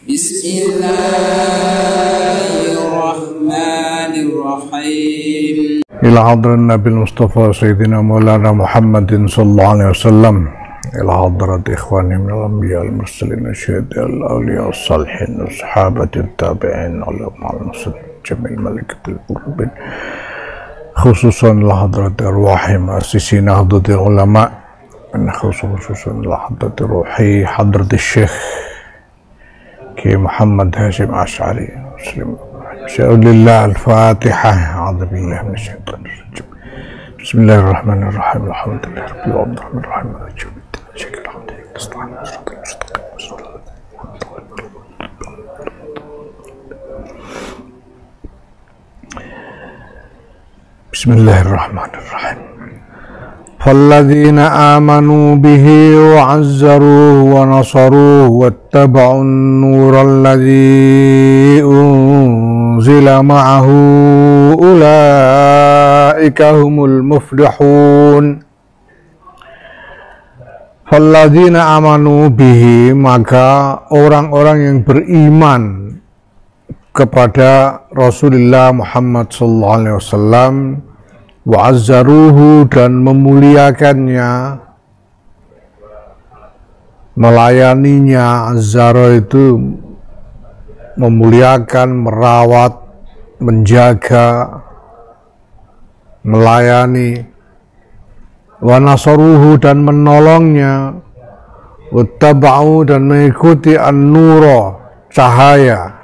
Bismillahirrahmanirrahim. Ila hadrat Nabi Mustafa Sayyidina Maulana Muhammadin sallallahu alaihi wasallam, ila hadrat ikhwani minal anbiya wal mursalin asyhadu al-awliya was-salihin was-sahabati tabi'in ulama al-muslim jamil malikatul qurbin, khususan ila hadrat arwahi muassisin nahdlatul ulama, khususan ila hadrat ruhi hadrat Syekh Ki Muhammad Hashim Asy'ari muslim. Bismillah al-Fatihah. A'udzu billahi minasyaitonir rajim. Bismillahirrahmanirrahim. Alhamdulillahirabbil alamin arrahmanir rahim. Bismillahirrahmanirrahim. Falladzina amanu bihi wa 'azzaruhu wa nasaruhu wattaba'un nural ladzi unzila ma'ahu ulaika humul muflihun. Falladzina amanu bihi, maka orang-orang yang beriman kepada Rasulullah Muhammad sallallahu alaihi wasallam, wa azzaruhu, dan memuliakannya, melayaninya. Azzara itu memuliakan, merawat, menjaga, melayani. Wa nasaruhu, dan menolongnya. Wattaba'u, dan mengikuti an-nura, cahaya,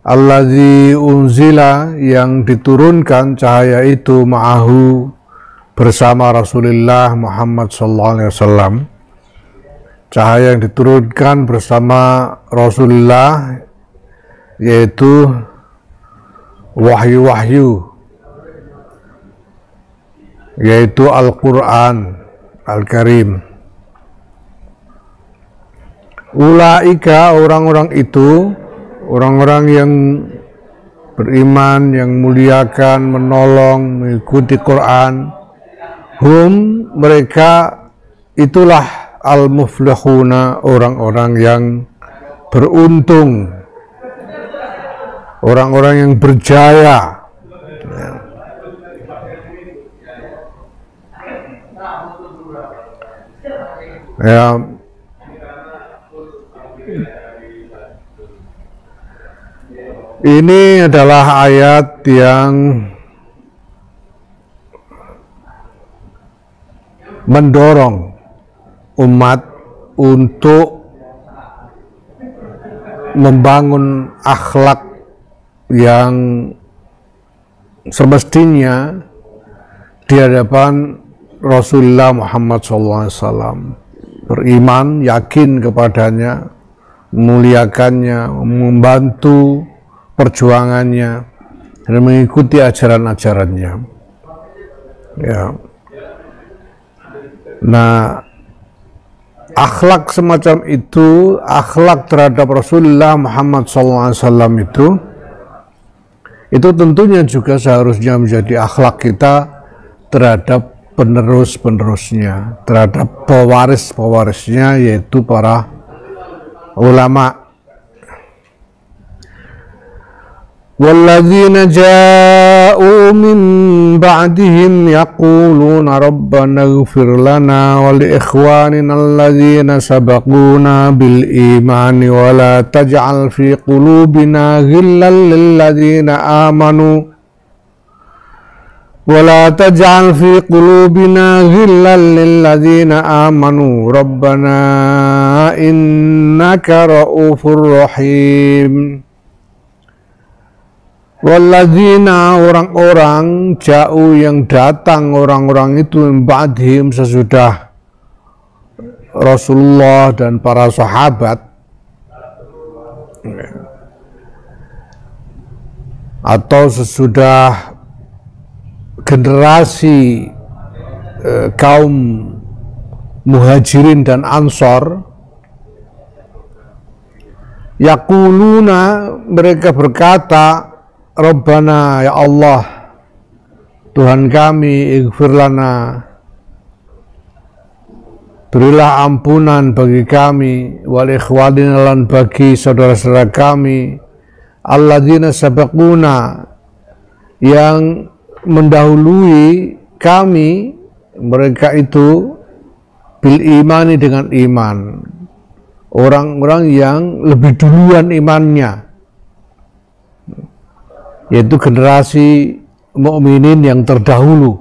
alladzi unzila, yang diturunkan cahaya itu, ma'ahu, bersama Rasulullah Muhammad sallallahu alaihi wasallam. Cahaya yang diturunkan bersama Rasulullah yaitu wahyu-wahyu, yaitu Al-Quran Al-Karim. Ulaika, orang-orang itu, orang-orang yang beriman, yang muliakan, menolong, mengikuti Quran, hum, mereka itulah al-muflihuna, orang-orang yang beruntung, orang-orang yang berjaya. Ya, ini adalah ayat yang mendorong umat untuk membangun akhlak yang semestinya di hadapan Rasulullah Muhammad SAW. Beriman, yakin kepadanya, memuliakannya, membantu perjuangannya, dan mengikuti ajaran-ajarannya. Ya. Nah, akhlak semacam itu, akhlak terhadap Rasulullah Muhammad SAW itu tentunya juga seharusnya menjadi akhlak kita terhadap penerus-penerusnya, terhadap pewaris-pewarisnya, yaitu para ulama. Walladzina ja'u min ba'dihim yaquluna rabbana ighfir lana wa li ikhwanina alladzina sabaquna bil imani wa la taj'al fi qulubina ghillan lil ladzina amanu ولا تجعل في قلوبنا غلا للذين آمنوا ربنا إنك رؤوف رحيم. Walladzina, orang-orang, jauh, yang datang, orang-orang itu, ba'dihim, sesudah Rasulullah dan para sahabat, atau sesudah generasi kaum muhajirin dan ansor, yaquluna, mereka berkata, Rabbana, ya Allah, Tuhan kami, ighfir lana, berilah ampunan bagi kami wal ikhwanina lan bagi saudara-saudara kami alladzina sabaquna yang mendahului kami, mereka itu bil imani dengan iman, orang-orang yang lebih duluan imannya, yaitu generasi mukminin yang terdahulu.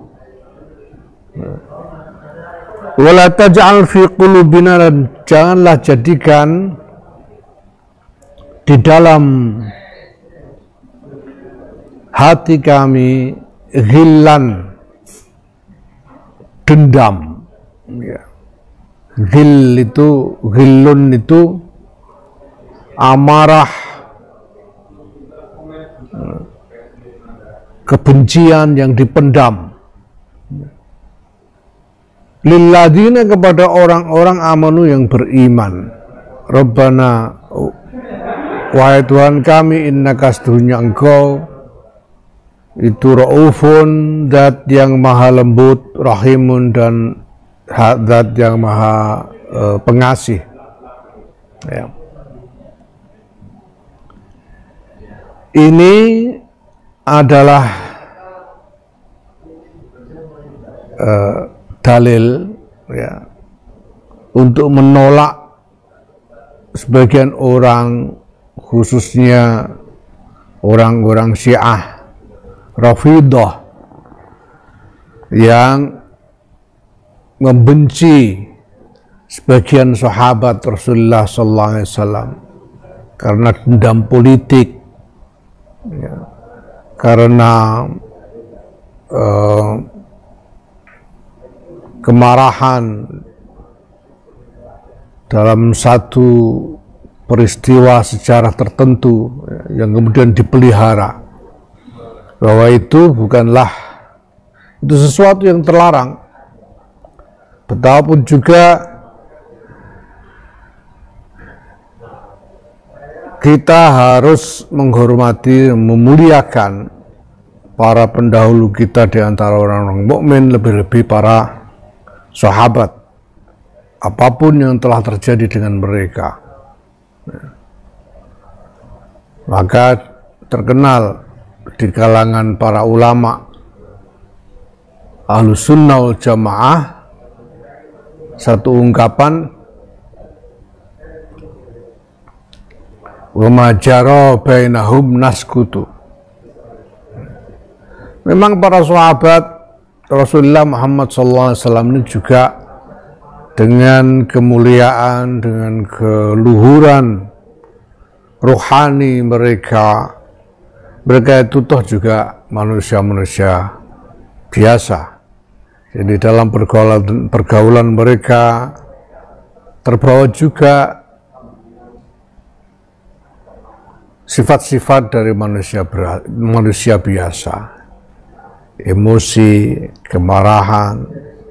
Wala taj'al fi qulubina, dan janganlah jadikan di dalam hati kami ghillan, dendam, ya. Ghil itu, ghillun itu amarah, kebencian yang dipendam. Lilladzina, kepada orang-orang amanu yang beriman. Rabbana, wahai Tuhan kami, innaka sesungguhnya Engkau itu raufun, zat yang maha lembut, rahimun, dan zat yang maha pengasih, ya. Ini adalah dalil, ya, untuk menolak sebagian orang, khususnya orang-orang Syiah Rafidah, yang membenci sebagian sahabat Rasulullah SAW karena dendam politik, ya, karena kemarahan dalam satu peristiwa sejarah tertentu, ya, yang kemudian dipelihara, bahwa itu bukanlah, itu sesuatu yang terlarang. Betapapun juga kita harus menghormati, memuliakan para pendahulu kita di antara orang-orang mukmin, lebih-lebih para sahabat, apapun yang telah terjadi dengan mereka. Maka terkenal di kalangan para ulama Ahlus Sunnah wal Jamaah satu ungkapan, wa ma jara bainahum naskutu. Memang para sahabat Rasulullah Muhammad SAW ini juga dengan kemuliaan, dengan keluhuran rohani mereka itu toh juga manusia-manusia biasa. Jadi dalam pergaulan mereka terbawa juga sifat-sifat dari manusia biasa, emosi, kemarahan,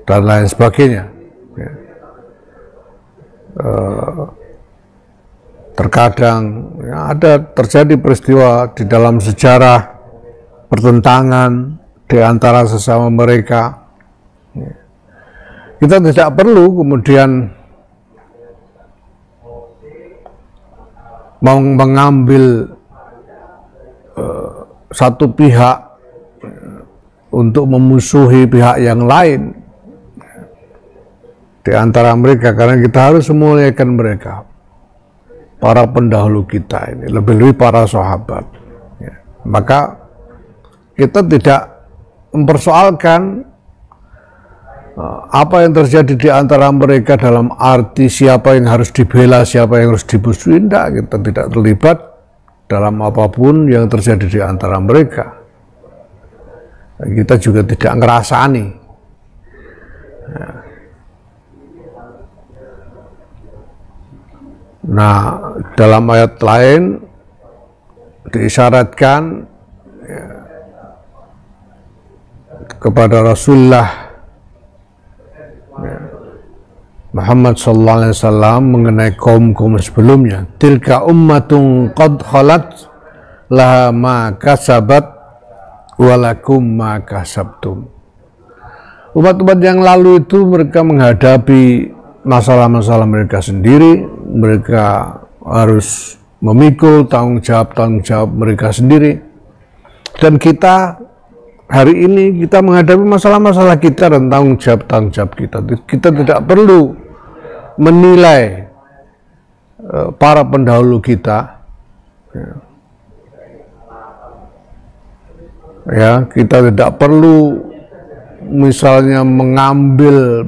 dan lain sebagainya. Terkadang ya, ada terjadi peristiwa di dalam sejarah pertentangan di antara sesama mereka. Kita tidak perlu kemudian mau mengambil satu pihak untuk memusuhi pihak yang lain di antara mereka, karena kita harus memuliakan mereka, para pendahulu kita ini, lebih-lebih para sahabat. Ya. Maka kita tidak mempersoalkan apa yang terjadi di antara mereka dalam arti siapa yang harus dibela, siapa yang harus dimusuhi. Tidak, kita tidak terlibat dalam apapun yang terjadi di antara mereka. Kita juga tidak ngerasani. Nah, dalam ayat lain diisyaratkan ya, kepada Rasulullah Muhammad SAW mengenai kaum-kaum sebelumnya, tilka ummatun qad khalat laha ma kasabat walakum ma kasabtum. Umat-umat yang lalu itu mereka menghadapi masalah-masalah mereka sendiri, mereka harus memikul tanggung jawab mereka sendiri. Dan kita hari ini kita menghadapi masalah-masalah kita dan tanggung jawab kita. Kita tidak perlu menilai para pendahulu kita. Ya, kita tidak perlu misalnya mengambil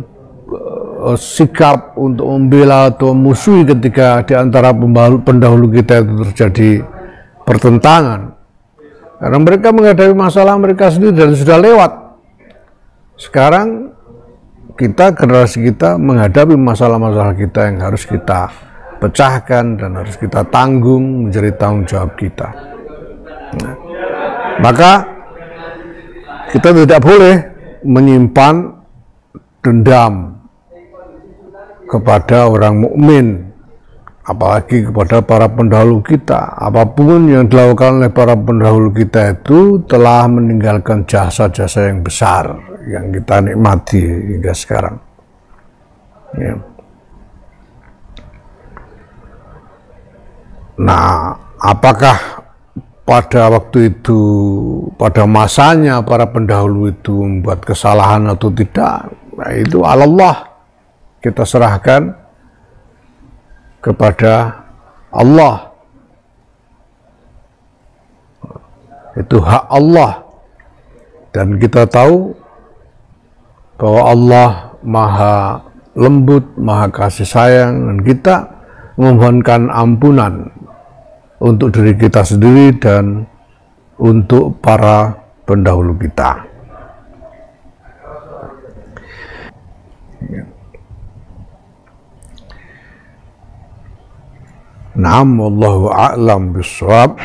sikap untuk membela atau musuhi ketika di antara pendahulu kita itu terjadi pertentangan. Karena mereka menghadapi masalah mereka sendiri dan sudah lewat. Sekarang kita, generasi kita menghadapi masalah-masalah kita yang harus kita pecahkan dan harus kita tanggung menjadi tanggung jawab kita. Nah, maka kita tidak boleh menyimpan dendam kepada orang mukmin, apalagi kepada para pendahulu kita. Apapun yang dilakukan oleh para pendahulu kita itu telah meninggalkan jasa-jasa yang besar yang kita nikmati hingga sekarang. Ya. Nah, apakah pada waktu itu, pada masanya para pendahulu itu membuat kesalahan atau tidak? Nah, itu Allah, kita serahkan kepada Allah. Itu hak Allah. Dan kita tahu bahwa Allah maha lembut, maha kasih sayang, dan kita memohonkan ampunan untuk diri kita sendiri dan untuk para pendahulu kita. Naam, wallahu a'lam bishawab.